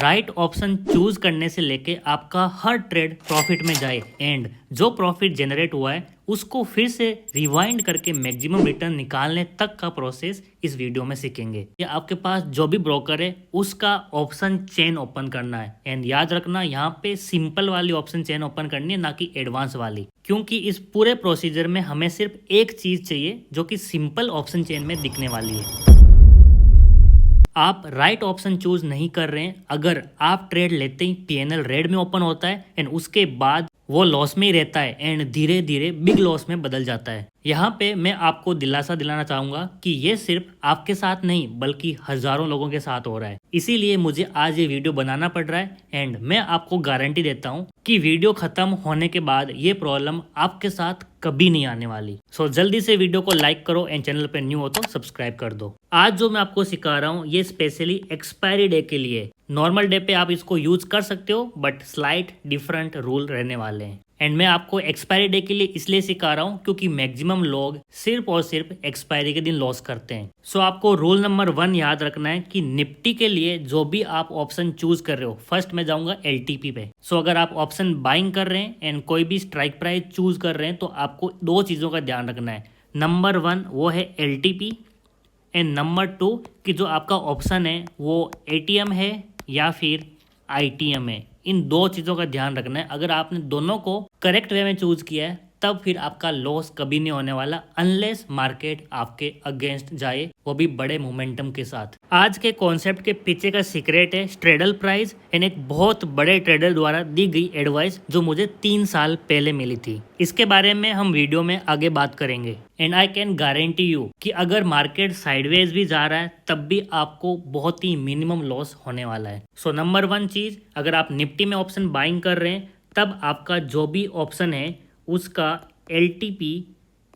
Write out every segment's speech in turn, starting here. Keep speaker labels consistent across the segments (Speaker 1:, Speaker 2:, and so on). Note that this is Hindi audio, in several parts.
Speaker 1: राइट ऑप्शन चूज करने से लेके आपका हर ट्रेड प्रॉफिट में जाए एंड जो प्रॉफिट जनरेट हुआ है उसको फिर से रिवाइंड करके मैक्सिमम रिटर्न निकालने तक का प्रोसेस इस वीडियो में सीखेंगे। या आपके पास जो भी ब्रोकर है उसका ऑप्शन चेन ओपन करना है एंड याद रखना यहाँ पे सिंपल वाली ऑप्शन चेन ओपन करनी है, ना कि एडवांस वाली, क्योंकि इस पूरे प्रोसीजर में हमें सिर्फ एक चीज चाहिए जो कि सिंपल ऑप्शन चेन में दिखने वाली है। आप राइट ऑप्शन चूज नहीं कर रहे हैं, अगर आप ट्रेड लेते ही पीएनएल रेड में ओपन होता है एंड उसके बाद वो लॉस में ही रहता है एंड धीरे धीरे बिग लॉस में बदल जाता है। यहाँ पे मैं आपको दिलासा दिलाना चाहूंगा कि ये सिर्फ आपके साथ नहीं बल्कि हजारों लोगों के साथ हो रहा है, इसीलिए मुझे आज ये वीडियो बनाना पड़ रहा है एंड मैं आपको गारंटी देता हूँ कि वीडियो खत्म होने के बाद ये प्रॉब्लम आपके साथ कभी नहीं आने वाली। सो जल्दी से वीडियो को लाइक करो एंड चैनल पे न्यू हो तो सब्सक्राइब कर दो। आज जो मैं आपको सिखा रहा हूँ ये स्पेशली एक्सपायरी डे के लिए। नॉर्मल डे पे आप इसको यूज कर सकते हो बट स्लाइट डिफरेंट रूल रहने वाले हैं एंड मैं आपको एक्सपायरी डे के लिए इसलिए सिखा रहा हूँ क्योंकि मैक्सिमम लोग सिर्फ और सिर्फ एक्सपायरी के दिन लॉस करते हैं। सो आपको रूल नंबर 1 याद रखना है कि निफ्टी के लिए जो भी आप ऑप्शन चूज कर रहे हो, फर्स्ट मैं जाऊंगा एलटीपी पे। सो अगर आप ऑप्शन बाइंग कर रहे हैं एंड कोई भी स्ट्राइक प्राइस चूज कर रहे हैं तो आपको 2 चीजों का ध्यान रखना है। नंबर 1 वो है एलटीपी एंड नंबर 2 कि जो आपका ऑप्शन है वो एटीएम है या फिर आईटीएम है। इन 2 चीज़ों का ध्यान रखना है। अगर आपने दोनों को करेक्ट वे में चूज किया है तब फिर आपका लॉस कभी नहीं होने वाला अनलेस मार्केट आपके अगेंस्ट जाए, वो भी बड़े मोमेंटम के साथ। आज के कॉन्सेप्ट के पीछे का सीक्रेट है स्ट्रेडल प्राइस एंड एक बहुत बड़े ट्रेडर द्वारा दी गई एडवाइस जो मुझे 3 साल पहले मिली थी। इसके बारे में हम वीडियो में आगे बात करेंगे and I can guarantee you कि अगर मार्केट साइडवेज भी जा रहा है तब भी आपको बहुत ही मिनिमम लॉस होने वाला है। सो नंबर 1 चीज, अगर आप निफ्टी में ऑप्शन बाइंग कर रहे हैं तब आपका जो भी ऑप्शन है उसका LTP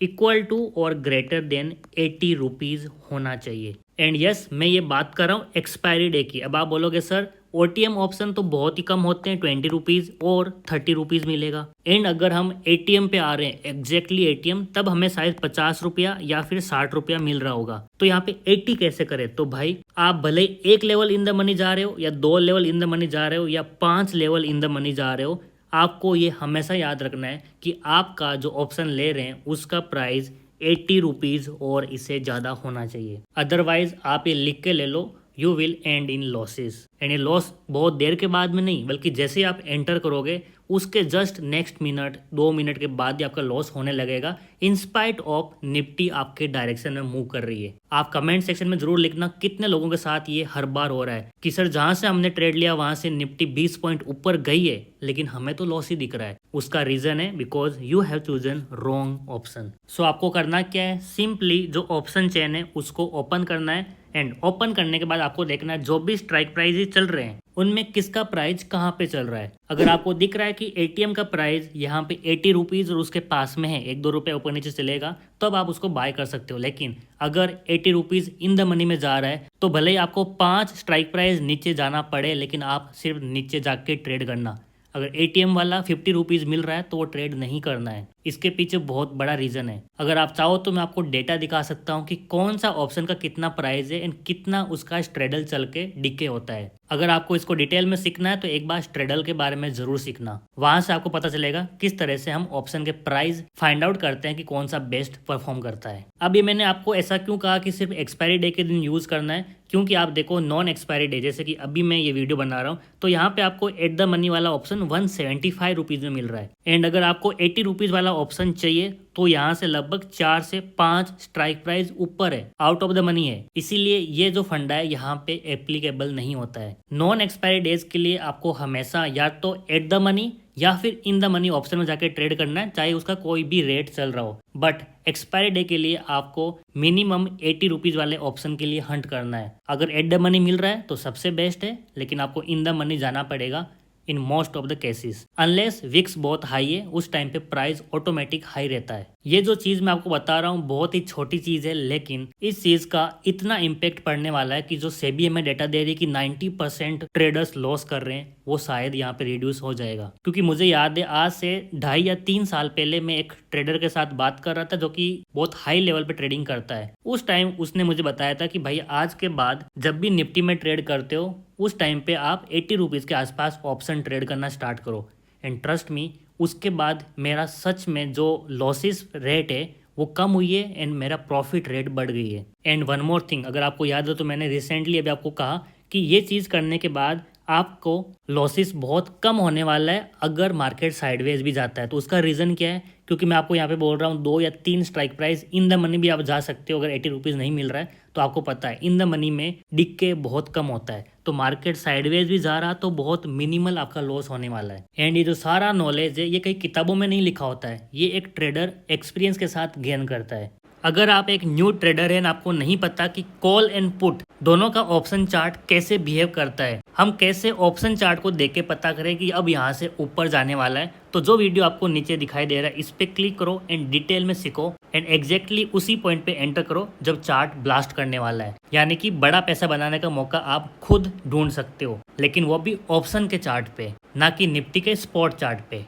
Speaker 1: इक्वल टू और ग्रेटर देन 80 रुपीज़ होना चाहिए। एंड यस, मैं ये बात कर रहा हूँ एक्सपायरी डे की। अब आप बोलोगे सर OTM ऑप्शन तो बहुत ही कम होते हैं, 20 रुपीज़ और 30 रुपीज़ मिलेगा। एंड अगर हम ATM पे आ रहे हैं एग्जैक्टली ATM, तब हमें शायद 50 रुपया या फिर 60 रुपया मिल रहा होगा। तो यहाँ पे 80 कैसे करें? तो भाई आप भले एक लेवल इन द मनी जा रहे हो या 2 लेवल इन द मनी जा रहे हो या 5 लेवल इन द मनी जा रहे हो, आपको ये हमेशा याद रखना है कि आपका जो ऑप्शन ले रहे हैं उसका प्राइस 80 रुपीज़ और इससे ज़्यादा होना चाहिए। अदरवाइज आप ये लिख के ले लो, you will end in losses. And ये लॉस बहुत देर के बाद में नहीं बल्कि जैसे आप एंटर करोगे उसके जस्ट नेक्स्ट मिनट 2 मिनट के बाद ही आपका लॉस होने लगेगा, इंस्पाइट ऑफ निफ्टी आपके डायरेक्शन में मूव कर रही है। आप कमेंट सेक्शन में जरूर लिखना कितने लोगों के साथ ये हर बार हो रहा है कि सर जहां से हमने ट्रेड लिया वहां से निफ्टी 20 पॉइंट ऊपर गई है लेकिन हमें तो लॉस ही दिख रहा है। उसका रीजन है because you have chosen wrong option. So आपको करना क्या है, सिंपली जो ऑप्शन चेन है उसको ओपन करना है एंड ओपन करने के बाद आपको देखना है जो भी स्ट्राइक प्राइस चल रहे हैं उनमें किसका प्राइस कहाँ पे चल रहा है। अगर आपको दिख रहा है कि एटीएम का प्राइस यहाँ पे 80 रुपीज़ और उसके पास में है, 1-2 रुपये ऊपर नीचे चलेगा तो अब आप उसको बाय कर सकते हो। लेकिन अगर 80 रुपीज़ इन द मनी में जा रहा है तो भले ही आपको 5 स्ट्राइक प्राइस नीचे जाना पड़े लेकिन आप सिर्फ नीचे जाके ट्रेड करना। अगर एटीएम वाला 50 रुपीज़ मिल रहा है तो वो ट्रेड नहीं करना है। इसके पीछे बहुत बड़ा रीज़न है। अगर आप चाहो तो मैं आपको डेटा दिखा सकता हूँ कि कौन सा ऑप्शन का कितना प्राइस है एंड कितना उसका स्ट्रेडल चल के डिके होता है। अगर आपको इसको डिटेल में सीखना है तो एक बार स्ट्रेडल के बारे में जरूर सीखना, वहां से आपको पता चलेगा किस तरह से हम ऑप्शन के प्राइस फाइंड आउट करते हैं कि कौन सा बेस्ट परफॉर्म करता है। अब ये मैंने आपको ऐसा क्यों कहा कि सिर्फ एक्सपायरी डे के दिन यूज करना है, क्योंकि आप देखो नॉन एक्सपायरी डे जैसे कि अभी मैं ये वीडियो बना रहा हूँ तो यहाँ पे आपको एट द मनी वाला ऑप्शन 175 रुपीज़ में मिल रहा है एंड अगर आपको 80 रुपीज़ वाला ऑप्शन चाहिए तो यहाँ से लगभग 4 से 5 स्ट्राइक प्राइस ऊपर है, आउट ऑफ द मनी है। इसीलिए ये जो फंडा है यहाँ पे एप्लीकेबल नहीं होता है। नॉन एक्सपायरी डेज के लिए आपको हमेशा या तो एट द मनी या फिर इन द मनी ऑप्शन में जाके ट्रेड करना है, चाहे उसका कोई भी रेट चल रहा हो। बट एक्सपायरी डे के लिए आपको मिनिमम 80 रुपीज़ वाले ऑप्शन के लिए हंट करना है। अगर एट द मनी मिल रहा है तो सबसे बेस्ट है, लेकिन आपको इन द मनी जाना पड़ेगा in most of the cases. Unless VIX बहुत हाई है उस टाइम पे प्राइस ऑटोमेटिक हाई रहता है। ये जो चीज मैं आपको बता रहा हूँ बहुत ही छोटी चीज है, लेकिन इस चीज का इतना इम्पेक्ट पड़ने वाला है कि जो सेबी हमें डेटा दे रही है कि 90% ट्रेडर्स लॉस कर रहे हैं, वो शायद यहाँ पे रिड्यूस हो जाएगा। क्योंकि मुझे याद है आज से 2.5 या 3 साल पहले मैं एक ट्रेडर के साथ बात कर रहा था जो कि बहुत हाई लेवल पे ट्रेडिंग करता है। उस टाइम उसने मुझे बताया था कि भाई आज के बाद जब भी निफ्टी में ट्रेड करते हो उस टाइम पे आप 80 रुपीज़ के आसपास ऑप्शन ट्रेड करना स्टार्ट करो। एंड ट्रस्ट मी, उसके बाद मेरा सच में जो लॉसेस रेट है वो कम हुई है एंड मेरा प्रॉफिट रेट बढ़ गई है। एंड वन मोर थिंग, अगर आपको याद हो तो मैंने रिसेंटली अभी आपको कहा कि ये चीज़ करने के बाद आपको लॉसेस बहुत कम होने वाला है अगर मार्केट साइडवेज भी जाता है। तो उसका रीज़न क्या है? क्योंकि मैं आपको यहाँ पे बोल रहा हूँ 2 या 3 strike price in the money भी आप जा सकते हो। अगर 80 रुपीज़ नहीं मिल रहा है तो आपको पता है इन द मनी में डिक्के बहुत कम होता है। तो मार्केट साइडवेज भी जा रहा तो बहुत मिनिमल आपका लॉस होने वाला है। एंड ये जो सारा नॉलेज है ये कई किताबों में नहीं लिखा होता है, ये एक ट्रेडर एक्सपीरियंस के साथ गेन करता है। अगर आप एक न्यू ट्रेडर हैं, आपको नहीं पता कि कॉल एंड पुट दोनों का ऑप्शन चार्ट कैसे बिहेव करता है, हम कैसे ऑप्शन चार्ट को देख के पता करें कि अब यहाँ से ऊपर जाने वाला है, तो जो वीडियो आपको नीचे दिखाई दे रहा है इस पे क्लिक करो एंड डिटेल में सीखो एंड एग्जैक्टली उसी पॉइंट पे एंटर करो जब चार्ट ब्लास्ट करने वाला है। यानी कि बड़ा पैसा बनाने का मौका आप खुद ढूंढ सकते हो, लेकिन वो भी ऑप्शन के चार्ट पे, ना कि निफ्टी के स्पॉट चार्ट पे।